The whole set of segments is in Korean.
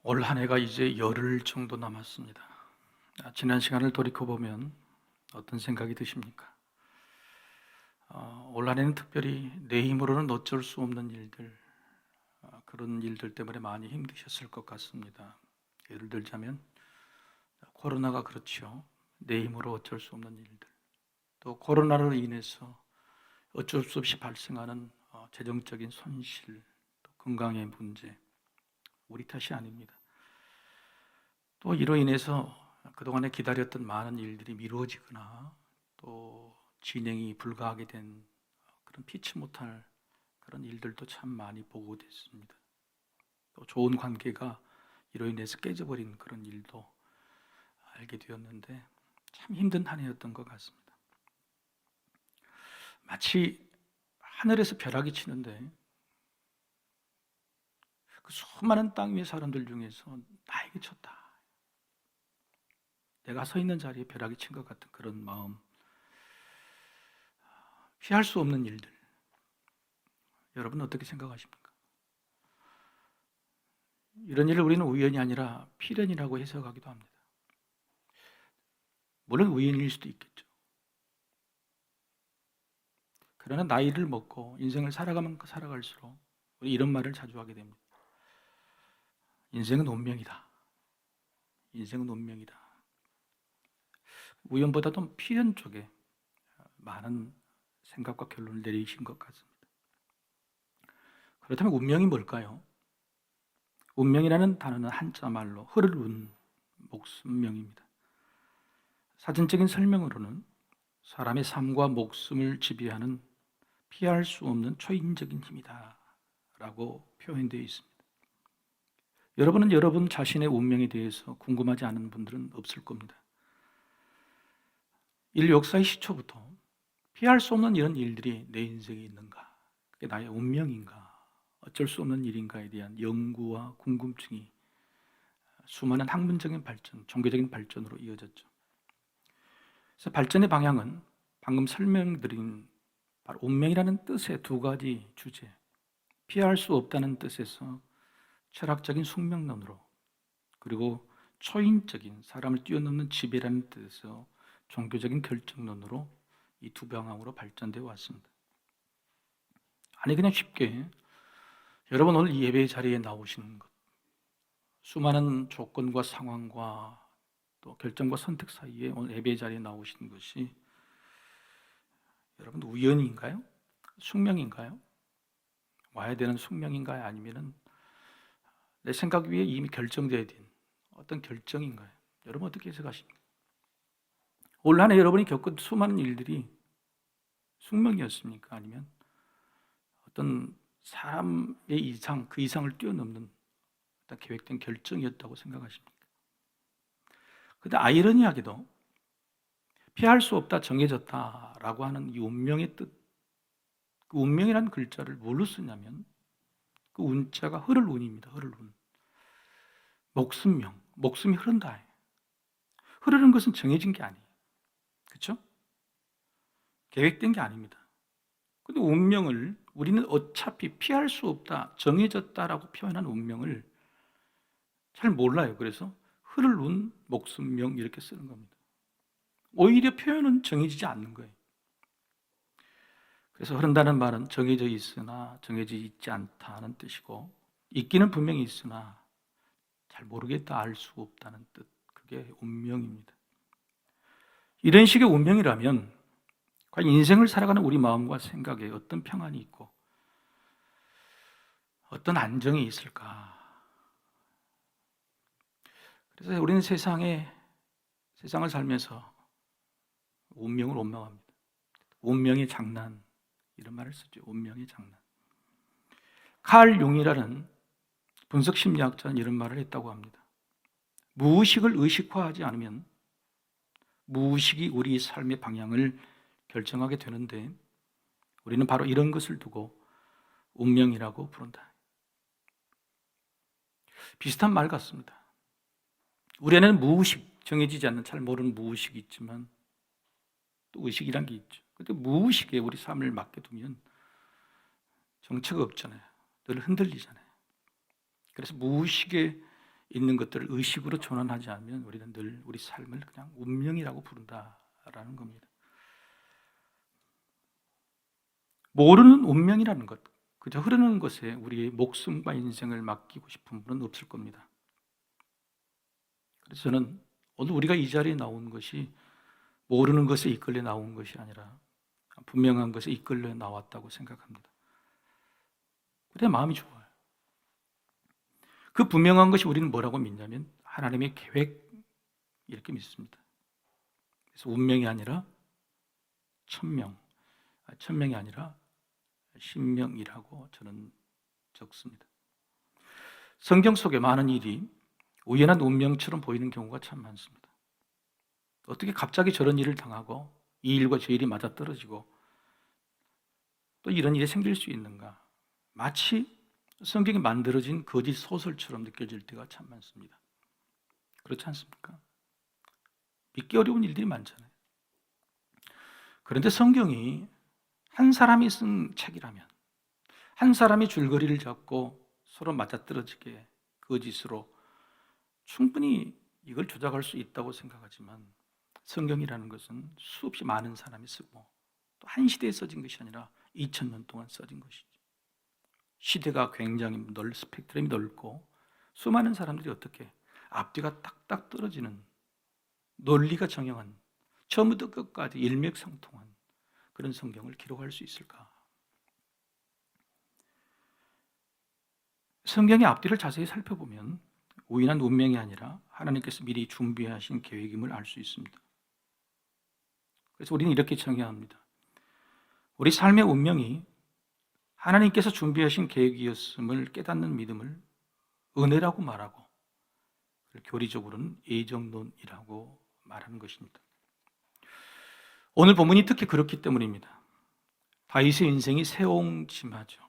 올 한 해가 이제 열흘 정도 남았습니다. 지난 시간을 돌이켜보면 어떤 생각이 드십니까? 올 한 해는 특별히 내 힘으로는 어쩔 수 없는 일들, 그런 일들 때문에 많이 힘드셨을 것 같습니다. 예를 들자면 코로나가 그렇죠. 내 힘으로 어쩔 수 없는 일들, 또 코로나로 인해서 어쩔 수 없이 발생하는 재정적인 손실, 또 건강의 문제, 우리 탓이 아닙니다. 또 이로 인해서 그동안에 기다렸던 많은 일들이 미루어지거나 또 진행이 불가하게 된 그런 피치 못할 그런 일들도 참 많이 보고됐습니다. 또 좋은 관계가 이로 인해서 깨져버린 그런 일도 알게 되었는데 참 힘든 한 해였던 것 같습니다. 마치 하늘에서 벼락이 치는데 그 수많은 땅 위의 사람들 중에서 나에게 쳤다. 내가 서 있는 자리에 벼락이 친 것 같은 그런 마음, 피할 수 없는 일들. 여러분은 어떻게 생각하십니까? 이런 일을 우리는 우연이 아니라 필연이라고 해석하기도 합니다. 물론 우연일 수도 있겠죠. 그러나 나이를 먹고 인생을 살아가면 살아갈수록 우리 이런 말을 자주 하게 됩니다. 인생은 운명이다. 인생은 운명이다. 우연보다도 필연 쪽에 많은 생각과 결론을 내리신 것 같습니다. 그렇다면 운명이 뭘까요? 운명이라는 단어는 한자 말로 흐를 운 목숨명입니다. 사전적인 설명으로는 사람의 삶과 목숨을 지배하는 피할 수 없는 초인적인 힘이다 라고 표현되어 있습니다. 여러분은 여러분 자신의 운명에 대해서 궁금하지 않은 분들은 없을 겁니다. 인류 역사의 시초부터 피할 수 없는 이런 일들이 내 인생에 있는가? 그게 나의 운명인가? 어쩔 수 없는 일인가에 대한 연구와 궁금증이 수많은 학문적인 발전, 종교적인 발전으로 이어졌죠. 그래서 발전의 방향은 방금 설명드린 바로 운명이라는 뜻의 두 가지 주제, 피할 수 없다는 뜻에서 철학적인 숙명론으로, 그리고 초인적인 사람을 뛰어넘는 지배라는 뜻에서 종교적인 결정론으로 이 두 방향으로 발전되어 왔습니다. 아니 그냥 쉽게 여러분 오늘 예배 자리에 나오신 것, 수많은 조건과 상황과 또 결정과 선택 사이에 오늘 예배 자리에 나오신 것이 여러분 우연인가요? 숙명인가요? 와야 되는 숙명인가요? 아니면은 내 생각 위에 이미 결정되어 된 어떤 결정인가요? 여러분 어떻게 해석하십니까? 올 한 해 여러분이 겪은 수많은 일들이 숙명이었습니까? 아니면 어떤 사람의 이상, 그 이상을 뛰어넘는 어떤 계획된 결정이었다고 생각하십니까? 그런데 아이러니하게도 피할 수 없다, 정해졌다라고 하는 이 운명의 뜻, 그 운명이라는 글자를 뭘로 쓰냐면 그 운자가 흐를 운입니다. 흐를 운. 목숨명, 목숨이 흐른다. 흐르는 것은 정해진 게 아니에요. 그렇죠? 계획된 게 아닙니다. 근데 운명을 우리는 어차피 피할 수 없다, 정해졌다라고 표현한 운명을 잘 몰라요. 그래서 흐를 운, 목숨명 이렇게 쓰는 겁니다. 오히려 표현은 정해지지 않는 거예요. 그래서 흐른다는 말은 정해져 있으나 정해져 있지 않다는 뜻이고, 있기는 분명히 있으나 잘 모르겠다, 알 수 없다는 뜻. 그게 운명입니다. 이런 식의 운명이라면 과연 인생을 살아가는 우리 마음과 생각에 어떤 평안이 있고 어떤 안정이 있을까? 그래서 우리는 세상을 살면서 운명을 원망합니다. 운명의 장난, 이런 말을 쓰죠. 운명의 장난. 칼 융이라는 분석 심리학자는 이런 말을 했다고 합니다. 무의식을 의식화하지 않으면 무의식이 우리 삶의 방향을 결정하게 되는데 우리는 바로 이런 것을 두고 운명이라고 부른다. 비슷한 말 같습니다. 우리 안에는 무의식, 정해지지 않는 잘 모르는 무의식이 있지만 또 의식이란 게 있죠. 근데 무의식에 우리 삶을 맡겨두면 정체가 없잖아요. 늘 흔들리잖아요. 그래서 무의식에 있는 것들을 의식으로 전환하지 않으면 우리는 늘 우리 삶을 그냥 운명이라고 부른다라는 겁니다. 모르는 운명이라는 것, 그저 흐르는 것에 우리의 목숨과 인생을 맡기고 싶은 분은 없을 겁니다. 그래서 저는 오늘 우리가 이 자리에 나온 것이 모르는 것에 이끌려 나온 것이 아니라 분명한 것에 이끌려 나왔다고 생각합니다. 그래 마음이 좋아요. 그 분명한 것이 우리는 뭐라고 믿냐면 하나님의 계획, 이렇게 믿습니다. 그래서 운명이 아니라 천명이 아니라 신명이라고 저는 적습니다. 성경 속에 많은 일이 우연한 운명처럼 보이는 경우가 참 많습니다. 어떻게 갑자기 저런 일을 당하고 이 일과 저 일이 맞아떨어지고 또 이런 일이 생길 수 있는가? 마치 성경이 만들어진 거짓 소설처럼 느껴질 때가 참 많습니다. 그렇지 않습니까? 믿기 어려운 일들이 많잖아요. 그런데 성경이 한 사람이 쓴 책이라면, 한 사람이 줄거리를 잡고 서로 맞아떨어지게 거짓으로 충분히 이걸 조작할 수 있다고 생각하지만, 성경이라는 것은 수없이 많은 사람이 쓰고 또 한 시대에 써진 것이 아니라 2000년 동안 써진 것이죠. 시대가 굉장히 스펙트럼이 넓고 수많은 사람들이 어떻게 앞뒤가 딱딱 떨어지는 논리가 정형한 처음부터 끝까지 일맥상통한 그런 성경을 기록할 수 있을까? 성경의 앞뒤를 자세히 살펴보면 우연한 운명이 아니라 하나님께서 미리 준비하신 계획임을 알 수 있습니다. 그래서 우리는 이렇게 정의합니다. 우리 삶의 운명이 하나님께서 준비하신 계획이었음을 깨닫는 믿음을 은혜라고 말하고, 교리적으로는 예정론이라고 말하는 것입니다. 오늘 본문이 특히 그렇기 때문입니다. 다윗의 인생이 새옹지마죠.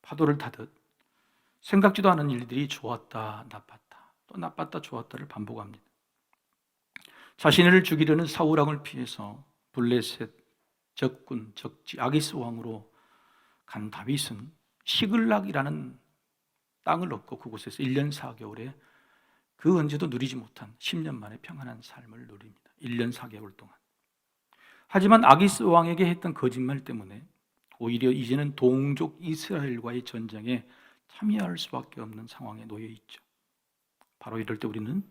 파도를 타듯 생각지도 않은 일들이 좋았다 나빴다, 또 나빴다 좋았다를 반복합니다. 자신을 죽이려는 사울 왕을 피해서 블레셋 적군 적지 아기스 왕으로 간 다윗은 시글락이라는 땅을 얻고 그곳에서 1년 4개월에 그 언제도 누리지 못한 10년 만에 평안한 삶을 누립니다. 1년 4개월 동안. 하지만 아기스 왕에게 했던 거짓말 때문에 오히려 이제는 동족 이스라엘과의 전쟁에 참여할 수밖에 없는 상황에 놓여 있죠. 바로 이럴 때 우리는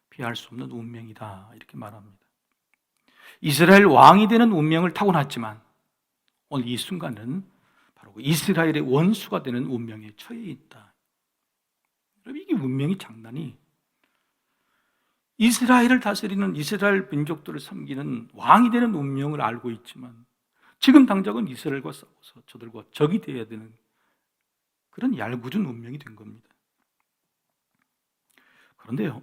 피할 수 없는 운명이다, 이렇게 말합니다. 이스라엘 왕이 되는 운명을 타고났지만 오늘 이 순간은 바로 이스라엘의 원수가 되는 운명에 처해 있다. 여러분, 이게 운명이 장난이, 이스라엘을 다스리는 이스라엘 민족들을 섬기는 왕이 되는 운명을 알고 있지만 지금 당장은 이스라엘과 싸워서 저들과 적이 되어야 되는 그런 얄궂은 운명이 된 겁니다. 그런데요,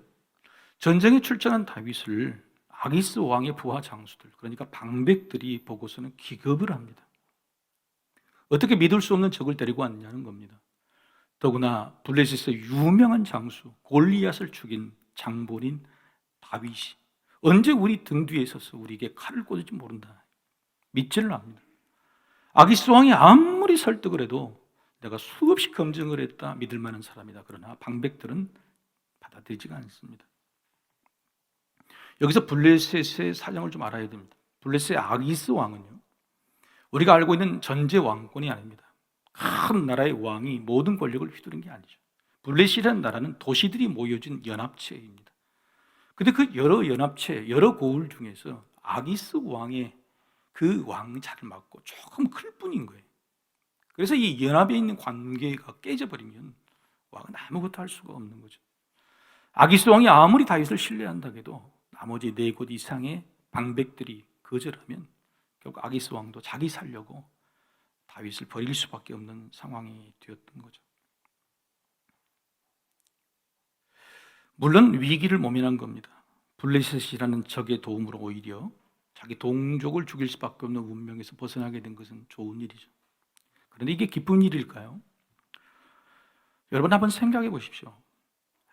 전쟁에 출전한 다윗을 아기스 왕의 부하 장수들, 그러니까 방백들이 보고서는 기겁을 합니다. 어떻게 믿을 수 없는 적을 데리고 왔냐는 겁니다. 더구나 블레셋의 유명한 장수 골리앗을 죽인 장본인 다윗이 언제 우리 등 뒤에 서서 우리에게 칼을 꽂을지 모른다, 믿지를 않습니다. 아기스 왕이 아무리 설득을 해도 내가 수없이 검증을 했다, 믿을 만한 사람이다. 그러나 방백들은 받아들이지가 않습니다. 여기서 블레셋의 사정을 좀 알아야 됩니다. 블레셋의 아기스 왕은요, 우리가 알고 있는 전제 왕권이 아닙니다. 큰 나라의 왕이 모든 권력을 휘두른 게 아니죠. 블레셋이라는 나라는 도시들이 모여진 연합체입니다. 근데 그 여러 연합체, 여러 고을 중에서 아기스 왕의 그 왕자를 맡고 조금 클 뿐인 거예요. 그래서 이 연합에 있는 관계가 깨져버리면 왕은 아무것도 할 수가 없는 거죠. 아기스 왕이 아무리 다윗을 신뢰한다고 해도 나머지 4곳 이상의 방백들이 거절하면 결국 아기스 왕도 자기 살려고 다윗을 버릴 수밖에 없는 상황이 되었던 거죠. 물론 위기를 모면한 겁니다. 블레셋이라는 적의 도움으로 오히려 자기 동족을 죽일 수밖에 없는 운명에서 벗어나게 된 것은 좋은 일이죠. 그런데 이게 기쁜 일일까요? 여러분 한번 생각해 보십시오.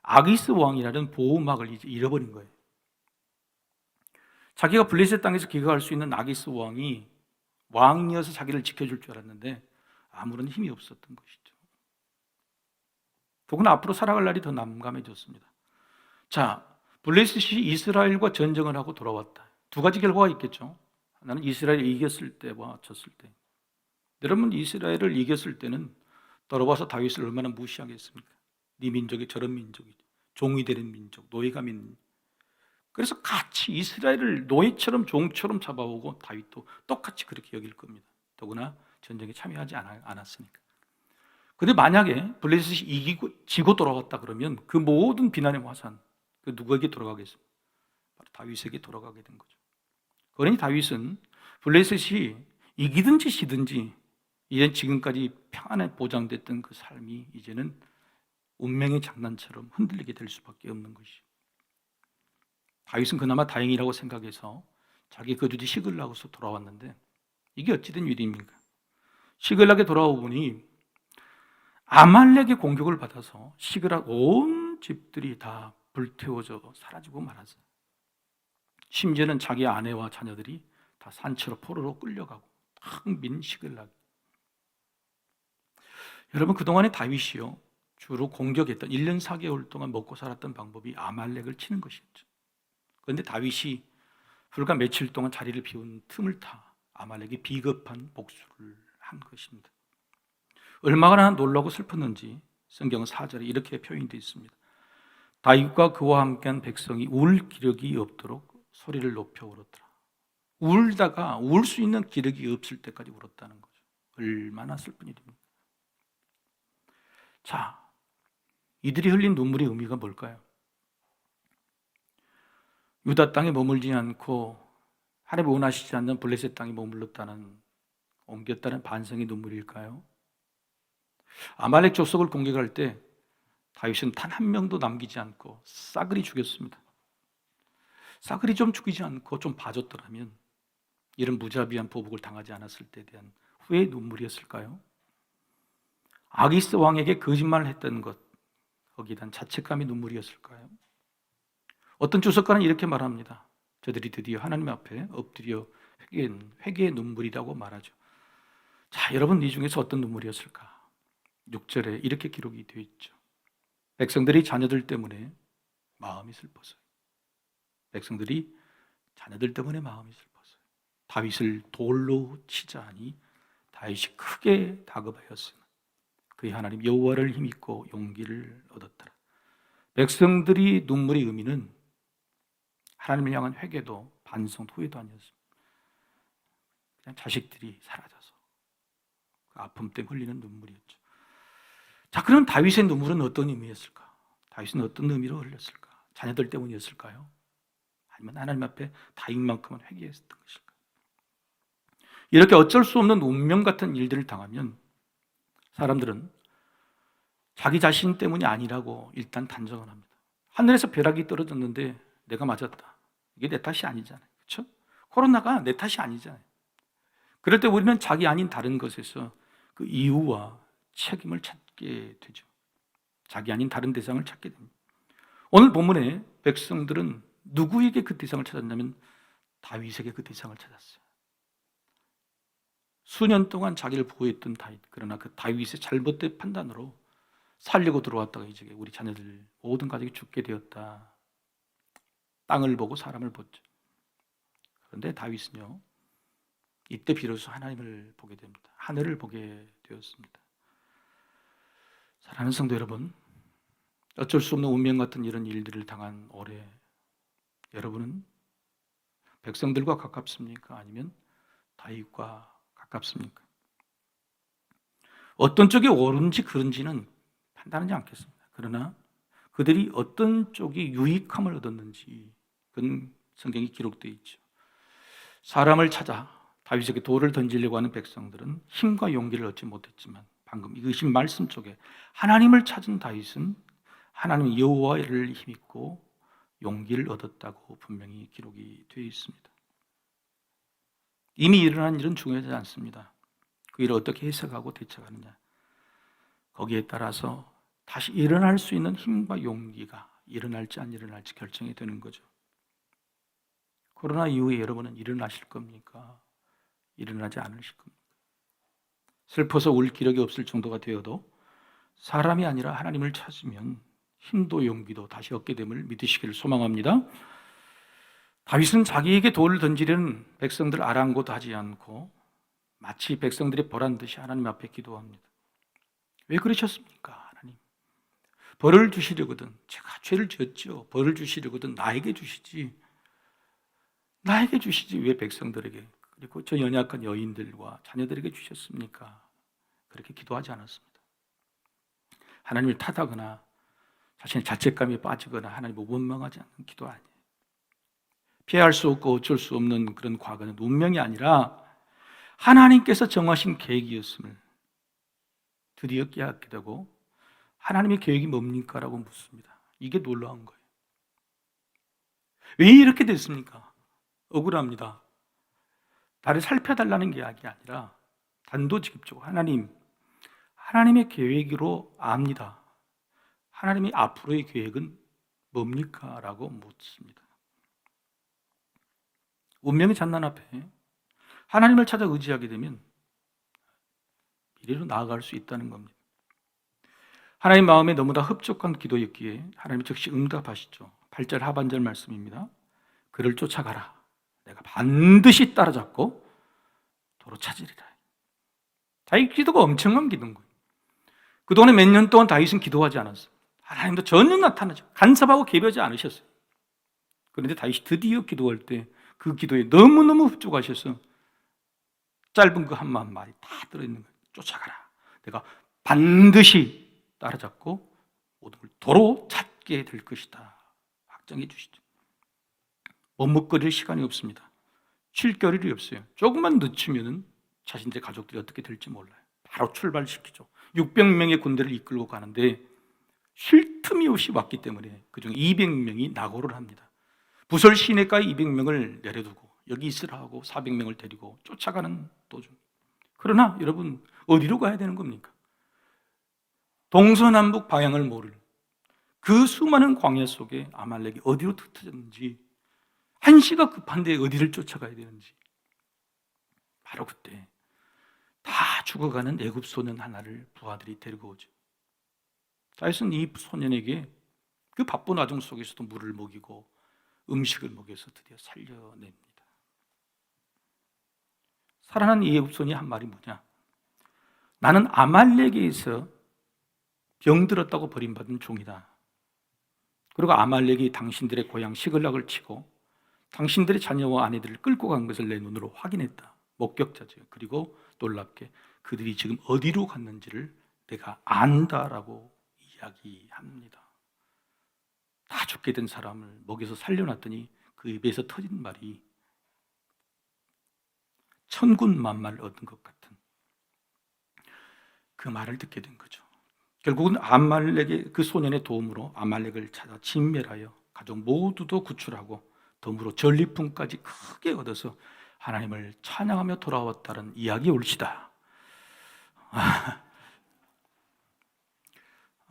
아기스 왕이라는 보호막을 이제 잃어버린 거예요. 자기가 블레셋 땅에서 기거할 수 있는 아기스 왕이 왕이어서 자기를 지켜줄 줄 알았는데 아무런 힘이 없었던 것이죠. 더구나 앞으로 살아갈 날이 더 난감해졌습니다. 자, 블레셋이 이스라엘과 전쟁을 하고 돌아왔다. 두 가지 결과가 있겠죠. 하나는 이스라엘이 이겼을 때와 졌을 때. 여러분, 이스라엘을 이겼을 때는 돌아와서 다윗을 얼마나 무시하겠습니까? 네 민족이 저런 민족이지, 종이 되는 민족, 노예가 민. 그래서 같이 이스라엘을 노예처럼 종처럼 잡아오고 다윗도 똑같이 그렇게 여길 겁니다. 더구나 전쟁에 참여하지 않았으니까. 근데 만약에 블레셋이 이기고 지고 돌아왔다 그러면 그 모든 비난의 화산, 그 누구에게 돌아가겠습니까? 바로 다윗에게 돌아가게 된 거죠. 그러니 다윗은 블레셋이 이기든지 지든지 이제 지금까지 평안에 보장됐던 그 삶이 이제는 운명의 장난처럼 흔들리게 될 수밖에 없는 것이죠. 다윗은 그나마 다행이라고 생각해서 자기 거주지 시글락에서 돌아왔는데 이게 어찌된 일입니까? 시글락에 돌아오고 보니 아말렉의 공격을 받아서 시글락 온 집들이 다 불태워져 사라지고 말았어요. 심지어는 자기 아내와 자녀들이 다 산채로 포로로 끌려가고 텅 빈 시글락. 여러분, 그동안에 다윗이요 주로 공격했던 1년 4개월 동안 먹고 살았던 방법이 아말렉을 치는 것이었죠. 그런데 다윗이 불과 며칠 동안 자리를 비운 틈을 타 아말렉이 비겁한 복수를 한 것입니다. 얼마나 놀라고 슬펐는지 성경 4절에 이렇게 표현되어 있습니다. 다윗과 그와 함께한 백성이 울 기력이 없도록 소리를 높여 울었더라. 울다가 울 수 있는 기력이 없을 때까지 울었다는 거죠. 얼마나 슬픈 일입니까? 자, 이들이 흘린 눈물의 의미가 뭘까요? 유다 땅에 머물지 않고 하나님 원하시지 않는 블레셋 땅에 머물렀다는, 옮겼다는 반성의 눈물일까요? 아말렉 족속을 공격할 때 다윗은 단 한 명도 남기지 않고 싸그리 죽였습니다. 싸그리 좀 죽이지 않고 좀 봐줬더라면 이런 무자비한 보복을 당하지 않았을 때에 대한 후회의 눈물이었을까요? 아기스 왕에게 거짓말을 했던 것, 거기에 대한 자책감의 눈물이었을까요? 어떤 주석가는 이렇게 말합니다. 저들이 드디어 하나님 앞에 엎드려 회개의 눈물이라고 말하죠. 자, 여러분, 이 중에서 어떤 눈물이었을까? 6절에 이렇게 기록이 되어 있죠. 백성들이 자녀들 때문에 마음이 슬퍼서요. 백성들이 자녀들 때문에 마음이 슬퍼서요. 다윗을 돌로 치자 하니 다윗이 크게 다급하였으나 그의 하나님 여호와를 힘입고 용기를 얻었더라. 백성들이 눈물의 의미는 하나님을 향한 회개도 반성도 후회도 아니었습니다. 그냥 자식들이 사라져서 그 아픔 때문에 흘리는 눈물이었죠. 자, 그럼 다윗의 눈물은 어떤 의미였을까? 다윗은 어떤 의미로 흘렸을까? 자녀들 때문이었을까요? 아니면 하나님 앞에 다윗만큼은 회개했던 것일까? 이렇게 어쩔 수 없는 운명 같은 일들을 당하면 사람들은 자기 자신 때문이 아니라고 일단 단정을 합니다. 하늘에서 벼락이 떨어졌는데 내가 맞았다. 이게 내 탓이 아니잖아요. 그렇죠? 코로나가 내 탓이 아니잖아요. 그럴 때 우리는 자기 아닌 다른 것에서 그 이유와 책임을 찾게 되죠. 자기 아닌 다른 대상을 찾게 됩니다. 오늘 본문에 백성들은 누구에게 그 대상을 찾았냐면 다윗에게 그 대상을 찾았어요. 수년 동안 자기를 보호했던 다윗, 그러나 그 다윗의 잘못된 판단으로 살려고 들어왔다가 이제 우리 자녀들 모든 가족이 죽게 되었다. 땅을 보고 사람을 보죠. 그런데 다윗은요, 이때 비로소 하나님을 보게 됩니다. 하늘을 보게 되었습니다. 사랑하는 성도 여러분, 어쩔 수 없는 운명 같은 이런 일들을 당한 올해 여러분은 백성들과 가깝습니까? 아니면 다윗과 가깝습니까? 어떤 쪽이 옳은지 그른지는 판단하지 않겠습니다. 그러나 그들이 어떤 쪽이 유익함을 얻었는지 그건 성경에 기록되어 있죠. 사람을 찾아 다윗에게 돌을 던지려고 하는 백성들은 힘과 용기를 얻지 못했지만 방금 읽으신 말씀 속에 하나님을 찾은 다윗은 하나님 여호와를 힘입고 용기를 얻었다고 분명히 기록이 되어 있습니다. 이미 일어난 일은 중요하지 않습니다. 그 일을 어떻게 해석하고 대처하느냐, 거기에 따라서 다시 일어날 수 있는 힘과 용기가 일어날지 안 일어날지 결정이 되는 거죠. 코로나 이후에 여러분은 일어나실 겁니까? 일어나지 않으실 겁니까? 슬퍼서 울 기력이 없을 정도가 되어도 사람이 아니라 하나님을 찾으면 힘도 용기도 다시 얻게 됨을 믿으시기를 소망합니다. 다윗은 자기에게 돌을 던지려는 백성들 아랑곳 하지 않고 마치 백성들이 보란 듯이 하나님 앞에 기도합니다. 왜 그러셨습니까? 하나님, 벌을 주시려거든, 제가 죄를 지었죠. 벌을 주시려거든 나에게 주시지 왜 백성들에게, 그리고 저 연약한 여인들과 자녀들에게 주셨습니까? 그렇게 기도하지 않았습니다. 하나님을 탓하거나 자신의 자책감에 빠지거나 하나님을 원망하지 않는 기도 아니에요. 피할 수 없고 어쩔 수 없는 그런 과거는 운명이 아니라 하나님께서 정하신 계획이었음을 드디어 깨닫게 되고, 하나님의 계획이 뭡니까? 라고 묻습니다. 이게 놀라운 거예요. 왜 이렇게 됐습니까? 억울합니다. 나를 살펴달라는 게 아니라 단도직입적으로 하나님의 계획으로 압니다. 하나님의 앞으로의 계획은 뭡니까? 라고 묻습니다. 운명의 장난 앞에 하나님을 찾아 의지하게 되면 미래로 나아갈 수 있다는 겁니다. 하나님 마음에 너무나 흡족한 기도였기에 하나님이 즉시 응답하시죠. 8절 하반절 말씀입니다. 그를 쫓아가라. 내가 반드시 따라잡고 도로 찾으리라. 다윗 기도가 엄청난 기도인 거예요. 그동안에 몇 년 동안 다윗은 기도하지 않았어요. 하나님도 전혀 나타나지, 간섭하고 개별하지 않으셨어요. 그런데 다윗이 드디어 기도할 때 그 기도에 너무너무 흡족하셔서 짧은 그 한마디 말이 다 들어있는 거예요. 쫓아가라. 내가 반드시 따라잡고 모든 걸 도로 찾게 될 것이다. 확정해 주시죠. 머뭇거릴 시간이 없습니다. 쉴 겨를이 없어요. 조금만 늦추면 자신들의 가족들이 어떻게 될지 몰라요. 바로 출발시키죠. 600명의 군대를 이끌고 가는데 쉴 틈이 없이 왔기 때문에 그중 200명이 낙오를 합니다. 부설 시내가에 200명을 내려두고 여기 있으라 하고 400명을 데리고 쫓아가는 도중. 그러나 여러분, 어디로 가야 되는 겁니까? 동서남북 방향을 모를 그 수많은 광야 속에 아말렉이 어디로 흩어졌는지, 한시가 급한데 어디를 쫓아가야 되는지, 바로 그때 다 죽어가는 애굽 소년 하나를 부하들이 데리고 오죠. 다윗은 이 소년에게 그 바쁜 와중 속에서도 물을 먹이고 음식을 먹여서 드디어 살려냅니다. 살아난 이 애굽 소년이 한 말이 뭐냐? 나는 아말렉에서 병들었다고 버림받은 종이다. 그리고 아말렉이 당신들의 고향 시글락을 치고 당신들의 자녀와 아내들을 끌고 간 것을 내 눈으로 확인했다. 목격자죠. 그리고 놀랍게 그들이 지금 어디로 갔는지를 내가 안다라고 이야기합니다. 다 죽게 된 사람을 먹여서 살려놨더니 그 입에서 터진 말이 천군만마를 얻은 것 같은 그 말을 듣게 된 거죠. 결국은 아말렉의 그 소년의 도움으로 아말렉을 찾아 진멸하여 가족 모두도 구출하고 덤으로 전리품까지 크게 얻어서 하나님을 찬양하며 돌아왔다는 이야기 올시다.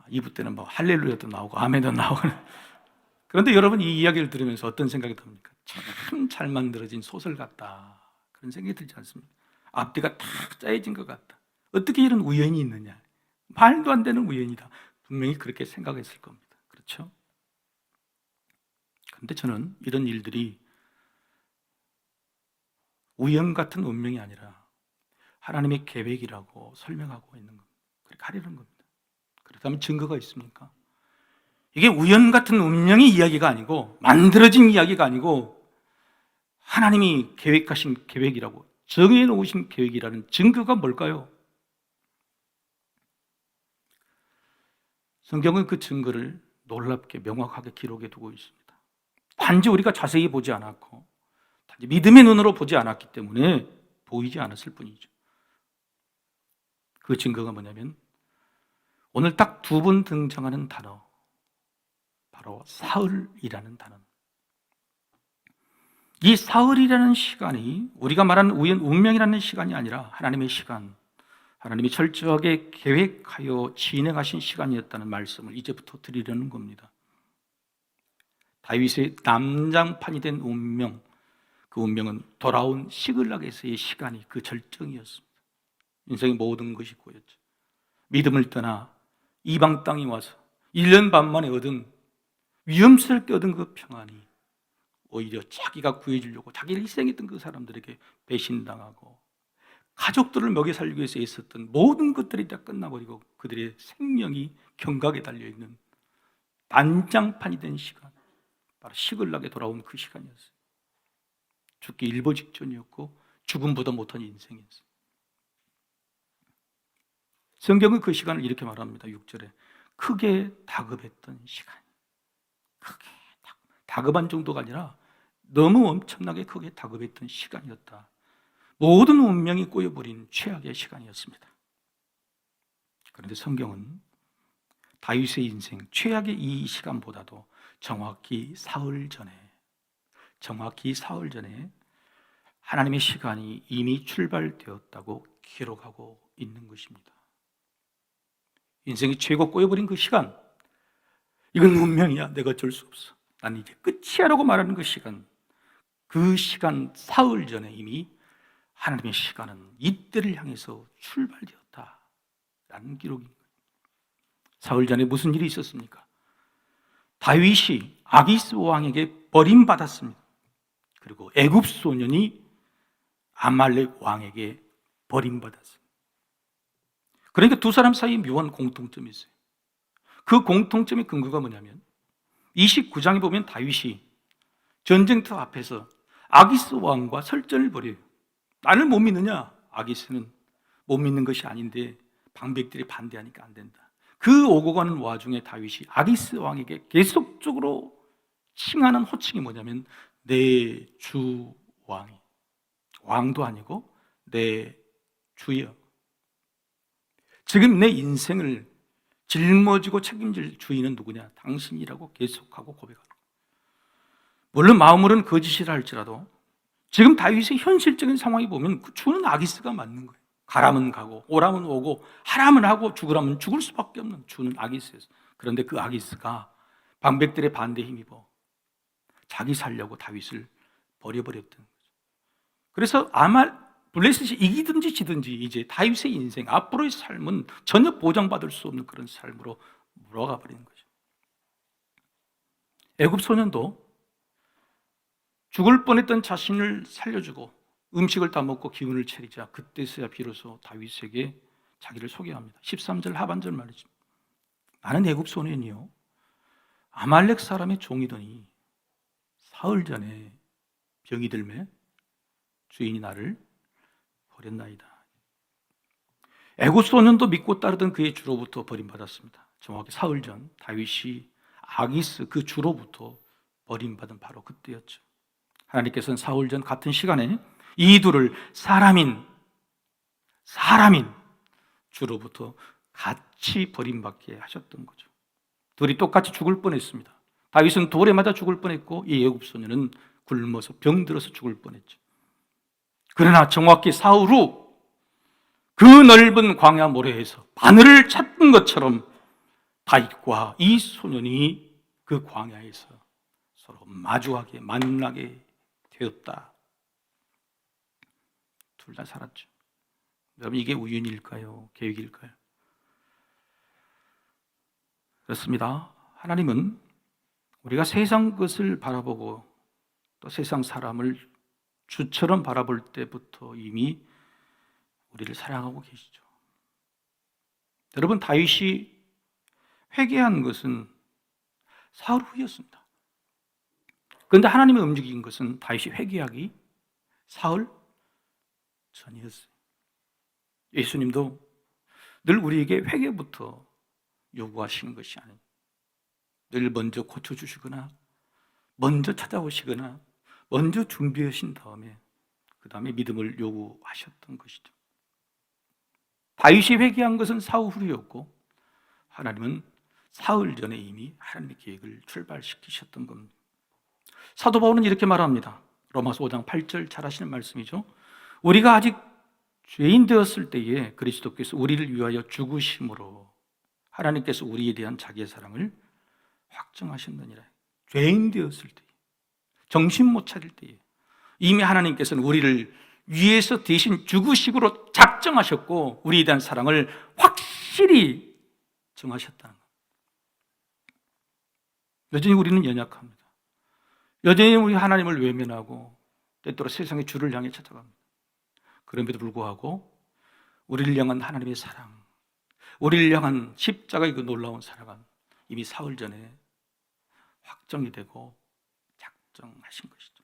2부 때는 뭐 할렐루야도 나오고 아멘도 나오고. 그런데 여러분, 이 이야기를 들으면서 어떤 생각이 듭니까? 참 잘 만들어진 소설 같다, 그런 생각이 들지 않습니까? 앞뒤가 탁 짜여진 것 같다. 어떻게 이런 우연이 있느냐? 말도 안 되는 우연이다. 분명히 그렇게 생각했을 겁니다. 그렇죠? 그런데 저는 이런 일들이 우연 같은 운명이 아니라 하나님의 계획이라고 설명하고 있는 겁니다. 그렇게 하려는 겁니다. 그렇다면 증거가 있습니까? 이게 우연 같은 운명의 이야기가 아니고, 만들어진 이야기가 아니고, 하나님이 계획하신 계획이라고, 정해놓으신 계획이라는 증거가 뭘까요? 성경은 그 증거를 놀랍게 명확하게 기록해 두고 있습니다. 단지 우리가 자세히 보지 않았고, 단지 믿음의 눈으로 보지 않았기 때문에 보이지 않았을 뿐이죠. 그 증거가 뭐냐면 오늘 딱 2번 등장하는 단어, 바로 사흘이라는 단어. 이 사흘이라는 시간이 우리가 말하는 운명이라는 시간이 아니라 하나님의 시간, 하나님이 철저하게 계획하여 진행하신 시간이었다는 말씀을 이제부터 드리려는 겁니다. 다윗의 남장판이 된 운명, 그 운명은 돌아온 시글락에서의 시간이 그 절정이었습니다. 인생의 모든 것이 꼬였죠. 믿음을 떠나 이방 땅이 와서 1년 반 만에 위험스럽게 얻은 그 평안이 오히려 자기가 구해주려고 자기를 희생했던 그 사람들에게 배신당하고 가족들을 먹여 살리기 위해서 있었던 모든 것들이 다 끝나버리고 그들의 생명이 경각에 달려있는 난장판이 된 시간, 바로 시글락에 돌아온 그 시간이었어요. 죽기 일보 직전이었고 죽음보다 못한 인생이었어요. 성경은 그 시간을 이렇게 말합니다. 6절에 크게 다급했던 시간. 크게 다급한 정도가 아니라 너무 엄청나게 크게 다급했던 시간이었다. 모든 운명이 꼬여버린 최악의 시간이었습니다. 그런데 성경은 다윗의 인생 최악의 이 시간보다도 정확히 사흘 전에 하나님의 시간이 이미 출발되었다고 기록하고 있는 것입니다. 인생이 최고 꼬여버린 그 시간, 이건 운명이야. 내가 어쩔 수 없어. 난 이제 끝이야 라고 말하는 그 시간 사흘 전에 이미 하나님의 시간은 이때를 향해서 출발되었다라는 기록인 거예요. 사흘 전에 무슨 일이 있었습니까? 다윗이 아기스 왕에게 버림받았습니다. 그리고 애굽 소년이 아말렉 왕에게 버림받았습니다. 그러니까 두 사람 사이에 묘한 공통점이 있어요. 그 공통점의 근거가 뭐냐면 29장에 보면 다윗이 전쟁터 앞에서 아기스 왕과 설전을 벌여요. 나를 못 믿느냐? 아기스는 못 믿는 것이 아닌데 방백들이 반대하니까 안 된다. 그 오고 가는 와중에 다윗이 아기스 왕에게 계속적으로 칭하는 호칭이 뭐냐면 내 주 왕이, 왕도 아니고 내 주여. 지금 내 인생을 짊어지고 책임질 주인은 누구냐? 당신이라고 계속하고 고백하는 거예요. 물론 마음으로는 거짓이라 할지라도 지금 다윗의 현실적인 상황이 보면 그 주는 아기스가 맞는 거예요. 가라면 가고 오라면 오고 하라면 하고 죽으라면 죽을 수밖에 없는 주는 아기스였어요. 그런데 그 아기스가 방백들의 반대에 힘입어 자기 살려고 다윗을 버려버렸던 거죠. 그래서 블레셋이 이기든지 지든지 이제 다윗의 인생, 앞으로의 삶은 전혀 보장받을 수 없는 그런 삶으로 물어가 버리는 거죠. 애굽 소년도 죽을 뻔했던 자신을 살려주고 음식을 다 먹고 기운을 차리자 그때서야 비로소 다윗에게 자기를 소개합니다. 13절 하반절 말이죠. 나는 애굽 소년이요 아말렉 사람의 종이더니 사흘 전에 병이 들매 주인이 나를 버렸나이다. 애굽 소년도 믿고 따르던 그의 주로부터 버림받았습니다. 정확히 사흘 전 다윗이 아기스 그 주로부터 버림받은 바로 그때였죠. 하나님께서는 사흘 전 같은 시간에 이 둘을 사람인 주로부터 같이 버림받게 하셨던 거죠. 둘이 똑같이 죽을 뻔했습니다. 다윗은 돌에 맞아 죽을 뻔했고 이 애굽 소년은 굶어서 병들어서 죽을 뻔했죠. 그러나 정확히 사흘 후 그 넓은 광야 모래에서 바늘을 찾은 것처럼 다윗과 이 소년이 그 광야에서 서로 만나게 되었다. 둘 다 살았죠. 여러분, 이게 우연일까요? 계획일까요? 그렇습니다. 하나님은 우리가 세상 것을 바라보고 또 세상 사람을 주처럼 바라볼 때부터 이미 우리를 사랑하고 계시죠. 여러분, 다윗이 회개한 것은 사흘 후였습니다. 그런데 하나님이 움직인 것은 다윗이 회개하기 사흘 전이었어요. 예수님도 늘 우리에게 회개부터 요구하시는 것이 아니에요. 늘 먼저 고쳐주시거나 먼저 찾아오시거나 먼저 준비하신 다음에 그 다음에 믿음을 요구하셨던 것이죠. 다윗이 회개한 것은 사흘 후였고 하나님은 사흘 전에 이미 하나님의 계획을 출발시키셨던 겁니다. 사도 바울은 이렇게 말합니다. 로마서 5장 8절 잘 아시는 말씀이죠. 우리가 아직 죄인 되었을 때에 그리스도께서 우리를 위하여 죽으심으로 하나님께서 우리에 대한 자기의 사랑을 확정하셨느니라. 죄인 되었을 때에, 정신 못 차릴 때에 이미 하나님께서는 우리를 위해서 대신 죽으심으로 작정하셨고 우리에 대한 사랑을 확실히 정하셨다는 겁니다. 여전히 우리는 연약합니다. 여전히 우리 하나님을 외면하고 때때로 세상의 주를 향해 찾아갑니다. 그럼에도 불구하고 우리를 향한 하나님의 사랑, 우리를 향한 십자가의 그 놀라운 사랑은 이미 사흘 전에 확정이 되고 작정하신 것이죠.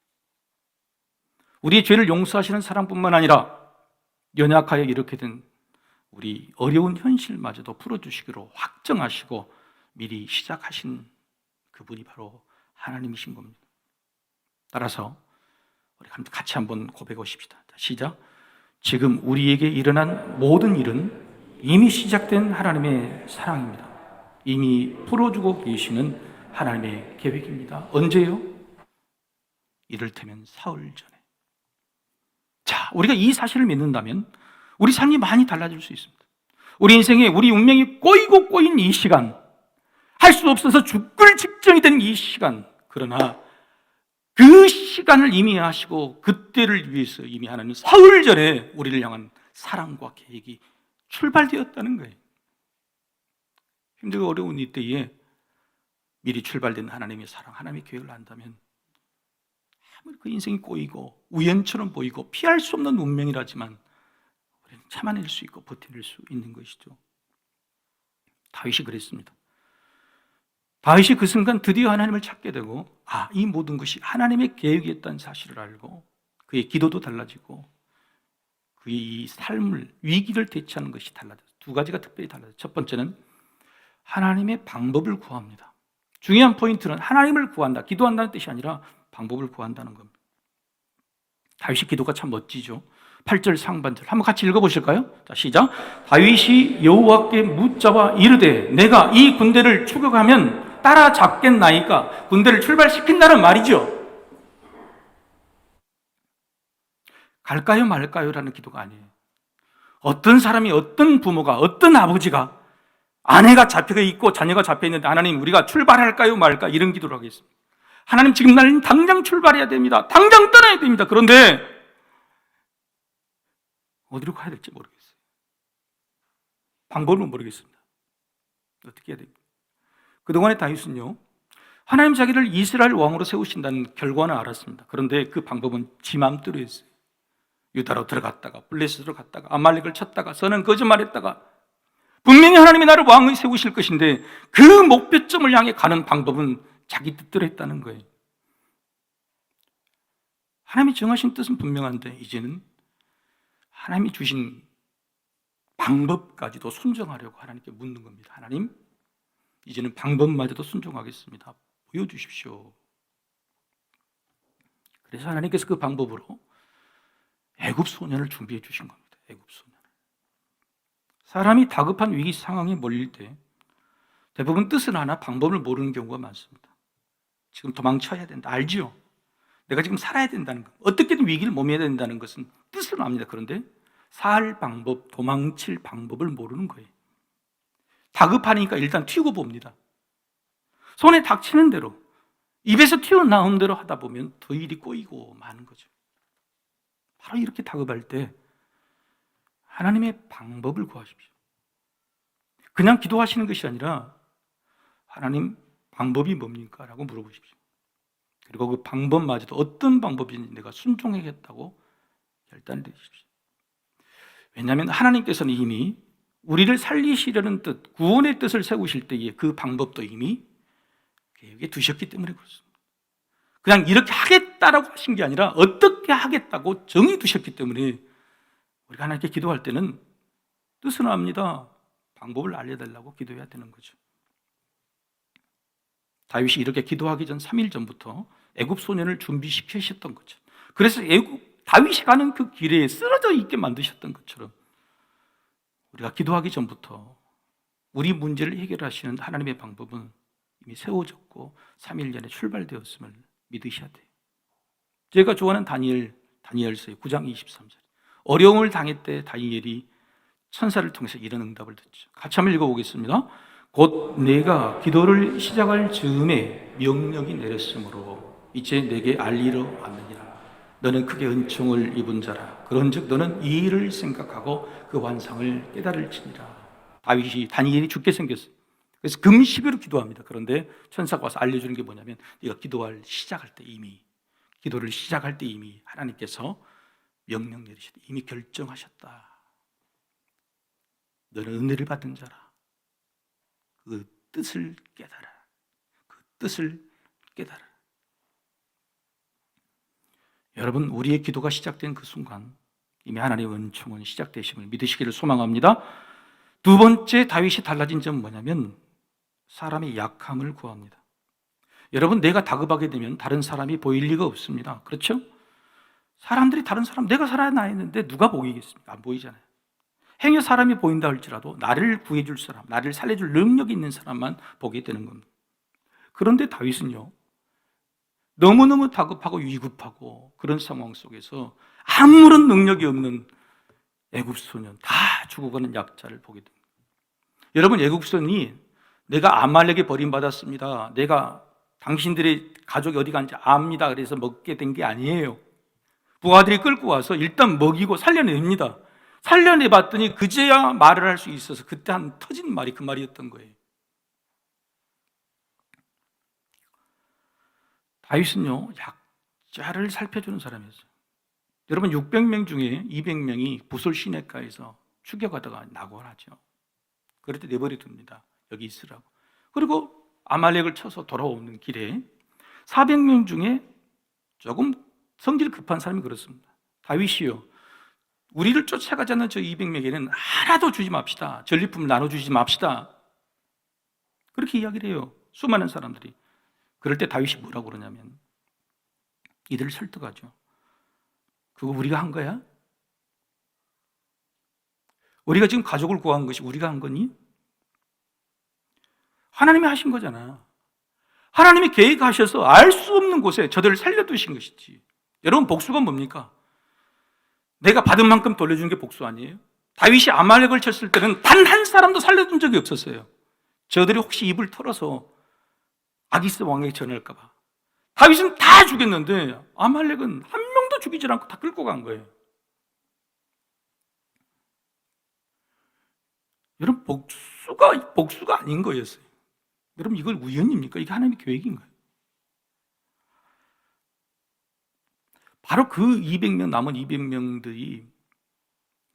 우리의 죄를 용서하시는 사랑뿐만 아니라 연약하여 이렇게 된 우리 어려운 현실마저도 풀어주시기로 확정하시고 미리 시작하신 그분이 바로 하나님이신 겁니다. 따라서 우리 같이 한번 고백하십시다. 시작. 지금 우리에게 일어난 모든 일은 이미 시작된 하나님의 사랑입니다. 이미 풀어주고 계시는 하나님의 계획입니다. 언제요? 이를테면 사흘 전에. 자, 우리가 이 사실을 믿는다면 우리 삶이 많이 달라질 수 있습니다. 우리 인생에 우리 운명이 꼬이고 꼬인 이 시간, 할 수 없어서 죽을 직전이 된 이 시간, 그러나 그 시간을 이미 하시고 그때를 위해서 이미 하나님 사흘 전에 우리를 향한 사랑과 계획이 출발되었다는 거예요. 힘들고 어려운 이때에 미리 출발된 하나님의 사랑, 하나님의 계획을 안다면 아무리 그 인생이 꼬이고 우연처럼 보이고 피할 수 없는 운명이라지만 우리는 참아낼 수 있고 버텨낼 수 있는 것이죠. 다윗이 그랬습니다. 다윗이 그 순간 드디어 하나님을 찾게 되고 이 모든 것이 하나님의 계획이었다는 사실을 알고 그의 기도도 달라지고 그의 이 삶을, 위기를 대처하는 것이 달라졌어요. 두 가지가 특별히 달라졌어요. 첫 번째는 하나님의 방법을 구합니다. 중요한 포인트는 하나님을 구한다, 기도한다는 뜻이 아니라 방법을 구한다는 겁니다. 다윗의 기도가 참 멋지죠. 8절 상반절 한번 같이 읽어보실까요? 자, 시작. 다윗이 여호와께 묻자와 이르되 내가 이 군대를 추격하면 따라잡겠나이까? 군대를 출발시킨다는 말이죠. 갈까요 말까요? 라는 기도가 아니에요. 어떤 사람이, 어떤 부모가, 어떤 아버지가 아내가 잡혀 있고 자녀가 잡혀 있는데 하나님 우리가 출발할까요 말까? 이런 기도를 하겠습니다. 하나님 지금 나는 당장 출발해야 됩니다. 당장 떠나야 됩니다. 그런데 어디로 가야 될지 모르겠어요. 방법은 모르겠습니다. 어떻게 해야 됩니까? 그동안의 다윗은요, 하나님 자기를 이스라엘 왕으로 세우신다는 결과는 알았습니다. 그런데 그 방법은 지 맘대로 했어요. 유다로 들어갔다가 블레셋으로 갔다가 아말렉을 쳤다가 선은 거짓말했다가 분명히 하나님이 나를 왕을 세우실 것인데 그 목표점을 향해 가는 방법은 자기 뜻대로 했다는 거예요. 하나님이 정하신 뜻은 분명한데 이제는 하나님이 주신 방법까지도 순종하려고 하나님께 묻는 겁니다. 하나님, 이제는 방법마저도 순종하겠습니다. 보여주십시오. 그래서 하나님께서 그 방법으로 애굽 소년을 준비해 주신 겁니다. 애굽 소년. 사람이 다급한 위기 상황에 몰릴 때 대부분 뜻을 아나 방법을 모르는 경우가 많습니다. 지금 도망쳐야 된다. 알지요? 내가 지금 살아야 된다는 것. 어떻게든 위기를 모면해야 된다는 것은 뜻은 압니다. 그런데 살 방법, 도망칠 방법을 모르는 거예요. 다급하니까 일단 튀고 봅니다. 손에 닥치는 대로, 입에서 튀어나온 대로 하다 보면 더 일이 꼬이고 마는 거죠. 바로 이렇게 다급할 때 하나님의 방법을 구하십시오. 그냥 기도하시는 것이 아니라 하나님 방법이 뭡니까? 라고 물어보십시오. 그리고 그 방법마저도 어떤 방법인지 내가 순종하겠다고 결단을 내리십시오. 왜냐하면 하나님께서는 이미 우리를 살리시려는 뜻, 구원의 뜻을 세우실 때에 그 방법도 이미 계획에 두셨기 때문에 그렇습니다. 그냥 이렇게 하겠다라고 하신 게 아니라 어떻게 하겠다고 정해 두셨기 때문에 우리가 하나님께 기도할 때는 뜻은 압니다. 방법을 알려달라고 기도해야 되는 거죠. 다윗이 이렇게 기도하기 전 3일 전부터 애굽 소년을 준비시키셨던 거죠. 그래서 다윗이 가는 그 길에 쓰러져 있게 만드셨던 것처럼 우리가 기도하기 전부터 우리 문제를 해결하시는 하나님의 방법은 이미 세워졌고 3일 전에 출발되었음을 믿으셔야 돼요. 제가 좋아하는 다니엘서의 9장 23절. 어려움을 당할 때 다니엘이 천사를 통해서 이런 응답을 듣죠. 같이 한번 읽어보겠습니다. 곧 내가 기도를 시작할 즈음에 명령이 내렸으므로 이제 내게 알리러 왔느니라. 너는 크게 은총을 입은 자라. 그런즉 너는 이 일을 생각하고 그 완상을 깨달을지니라. 다니엘이 죽게 생겼어요. 그래서 금식으로 기도합니다. 그런데 천사가 와서 알려주는 게 뭐냐면 네가 기도를 시작할 때 이미 하나님께서 명령 내리시되 이미 결정하셨다. 너는 은혜를 받은 자라. 그 뜻을 깨달아. 그 뜻을 깨달아. 여러분, 우리의 기도가 시작된 그 순간 이미 하나님의 은총은 시작되심을 믿으시기를 소망합니다. 두 번째 다윗이 달라진 점은 뭐냐면 사람의 약함을 구합니다. 여러분, 내가 다급하게 되면 다른 사람이 보일 리가 없습니다. 그렇죠? 사람들이 다른 사람, 내가 살아나 했는데 누가 보이겠습니까? 안 보이잖아요. 행여 사람이 보인다 할지라도 나를 구해줄 사람, 나를 살려줄 능력이 있는 사람만 보게 되는 겁니다. 그런데 다윗은요, 너무너무 다급하고 위급하고 그런 상황 속에서 아무런 능력이 없는 애굽 소년, 다 죽어가는 약자를 보게 됩니다. 여러분, 애굽 소년이 내가 아말렉에 버림받았습니다, 내가 당신들의 가족이 어디 간지 압니다, 그래서 먹게 된 게 아니에요. 부하들이 끌고 와서 일단 먹이고 살려냅니다. 살려내봤더니 그제야 말을 할 수 있어서 그때 한 터진 말이 그 말이었던 거예요. 다윗은요, 약자를 살펴주는 사람이었어요. 여러분, 600명 중에 200명이 부솔 시내가에서 추격하다가 낙원하죠. 그럴 때 내버려 둡니다. 여기 있으라고. 그리고 아말렉을 쳐서 돌아오는 길에 400명 중에 조금 성질 급한 사람이 그렇습니다. 다윗이요, 우리를 쫓아가지 않는 저 200명에게는 하나도 주지 맙시다. 전리품을 나눠주지 맙시다. 그렇게 이야기를 해요. 수많은 사람들이. 그럴 때 다윗이 뭐라고 그러냐면 이들을 설득하죠. 그거 우리가 한 거야? 우리가 지금 가족을 구한 것이 우리가 한 거니? 하나님이 하신 거잖아. 하나님이 계획하셔서 알 수 없는 곳에 저들을 살려두신 것이지. 여러분, 복수가 뭡니까? 내가 받은 만큼 돌려주는 게 복수 아니에요? 다윗이 아말렉을 쳤을 때는 단 한 사람도 살려둔 적이 없었어요. 저들이 혹시 입을 털어서 아기스 왕에게 전할까 봐. 다윗은 다 죽였는데 아말렉은 한 명도 죽이지 않고 다 끌고 간 거예요. 여러분, 복수가 아닌 거였어요. 여러분, 이걸 우연입니까? 이게 하나님의 계획인가요? 바로 그 200명, 남은 200명들이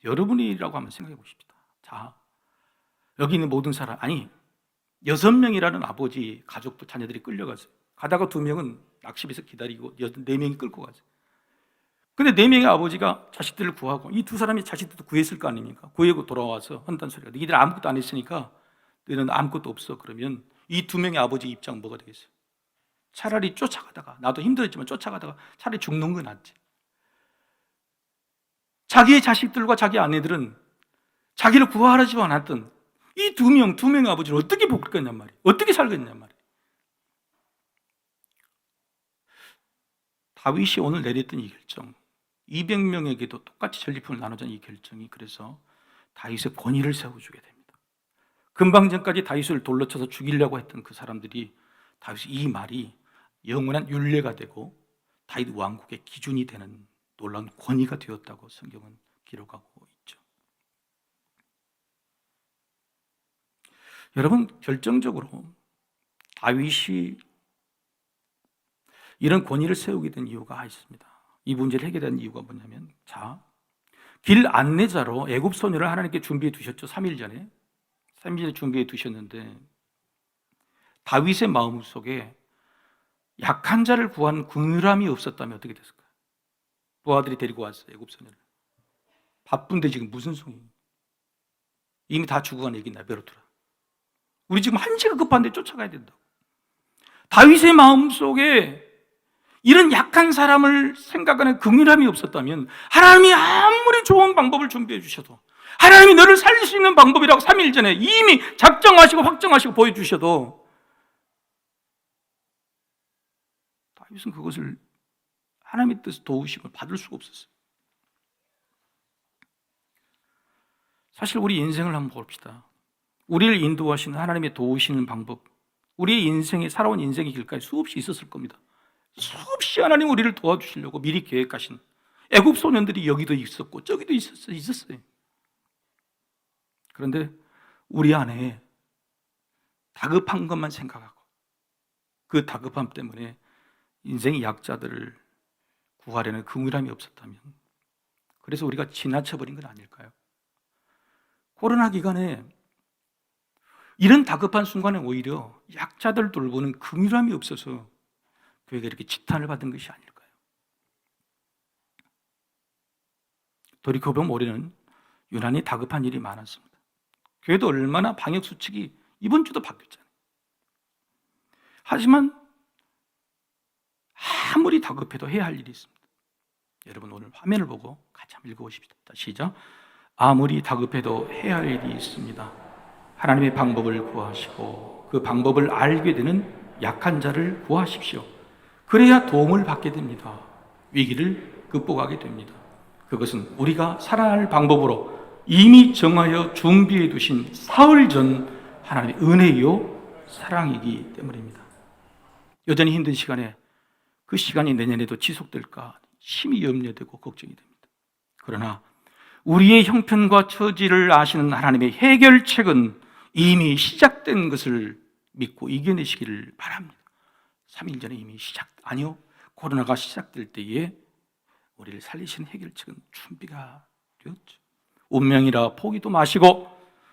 여러분이라고 한번 생각해 보십시다. 자, 여기 있는 모든 사람, 아니 6명이라는 아버지 가족도 자녀들이 끌려가세요. 가다가 2명은 낚시비에서 기다리고 4명이 끌고 가세요. 근데 4명의 아버지가 자식들을 구하고 이 두 사람이 자식들도 구했을 거 아닙니까? 구하고 돌아와서 한단 소리가, 너희들 아무것도 안 했으니까 너희는 아무것도 없어. 그러면 이 2명의 아버지 입장 뭐가 되겠어요? 차라리 쫓아가다가, 나도 힘들었지만 쫓아가다가 차라리 죽는 건 낫지. 자기의 자식들과 자기 아내들은 자기를 구하지 않았던 이 2명의 아버지를 어떻게 볶겠냔 말이에요. 어떻게 살겠냔 말이에요. 다윗이 오늘 내렸던 이 결정, 200명에게도 똑같이 전리품을 나누자는 이 결정이 그래서 다윗의 권위를 세워주게 됩니다. 금방 전까지 다윗을 돌로 쳐서 죽이려고 했던 그 사람들이 다윗의 이 말이 영원한 율례가 되고 다윗 왕국의 기준이 되는 놀라운 권위가 되었다고 성경은 기록하고 있죠. 여러분, 결정적으로 다윗이 이런 권위를 세우게 된 이유가 있습니다. 이 문제를 해결한 이유가 뭐냐면, 자, 길 안내자로 애굽 소녀를 하나님께 준비해 두셨죠. 3일 전에 준비해 두셨는데 다윗의 마음속에 약한 자를 구한 긍휼함이 없었다면 어떻게 됐을까요? 부하들이 데리고 왔어요, 애굽 소녀를. 바쁜데 지금 무슨 소리? 이미 다 죽어간 얘기 내버려두라. 우리 지금 한시가 급한데 쫓아가야 된다고. 다윗의 마음속에 이런 약한 사람을 생각하는 긍휼함이 없었다면 하나님이 아무리 좋은 방법을 준비해 주셔도, 하나님이 너를 살릴 수 있는 방법이라고 3일 전에 이미 작정하시고 확정하시고 보여주셔도 다윗은 그것을 하나님의 뜻 도우심을 받을 수가 없었어요. 사실 우리 인생을 한번 봅시다. 우리를 인도하시는 하나님의 도우시는 방법, 우리의 인생에, 살아온 인생의 길가에 수없이 있었을 겁니다. 수없이 하나님 우리를 도와주시려고 미리 계획하신, 애굽 소년들이 여기도 있었고 저기도 있었어요. 그런데 우리 안에 다급한 것만 생각하고 그 다급함 때문에 인생의 약자들을 구하려는 긍휼함이 없었다면, 그래서 우리가 지나쳐버린 건 아닐까요? 코로나 기간에 이런 다급한 순간에 오히려 약자들 돌보는 긍휼함이 없어서 교회가 이렇게 지탄을 받은 것이 아닐까요? 돌이켜보면 우리는 유난히 다급한 일이 많았습니다. 교회도 얼마나 방역수칙이 이번 주도 바뀌었잖아요. 하지만 아무리 다급해도 해야 할 일이 있습니다. 여러분 오늘 화면을 보고 같이 한번 읽어보십시다. 시작. 아무리 다급해도 해야 할 일이 있습니다. 하나님의 방법을 구하시고 그 방법을 알게 되는 약한 자를 구하십시오. 그래야 도움을 받게 됩니다. 위기를 극복하게 됩니다. 그것은 우리가 살아갈 방법으로 이미 정하여 준비해 두신 사흘 전 하나님의 은혜요 사랑이기 때문입니다. 여전히 힘든 시간에 그 시간이 내년에도 지속될까 심히 염려되고 걱정이 됩니다. 그러나 우리의 형편과 처지를 아시는 하나님의 해결책은 이미 시작된 것을 믿고 이겨내시기를 바랍니다. 3일 전에 이미 아니요, 코로나가 시작될 때에 우리를 살리시는 해결책은 준비가 되었죠. 운명이라 포기도 마시고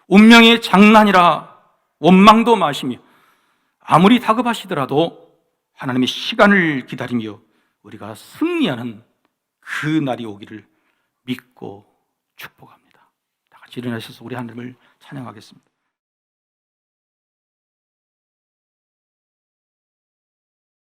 운명의 장난이라 원망도 마시며 아무리 다급하시더라도 하나님의 시간을 기다리며 우리가 승리하는 그 날이 오기를 믿고 축복합니다. 다 같이 일어나셔서 우리 하나님을 찬양하겠습니다.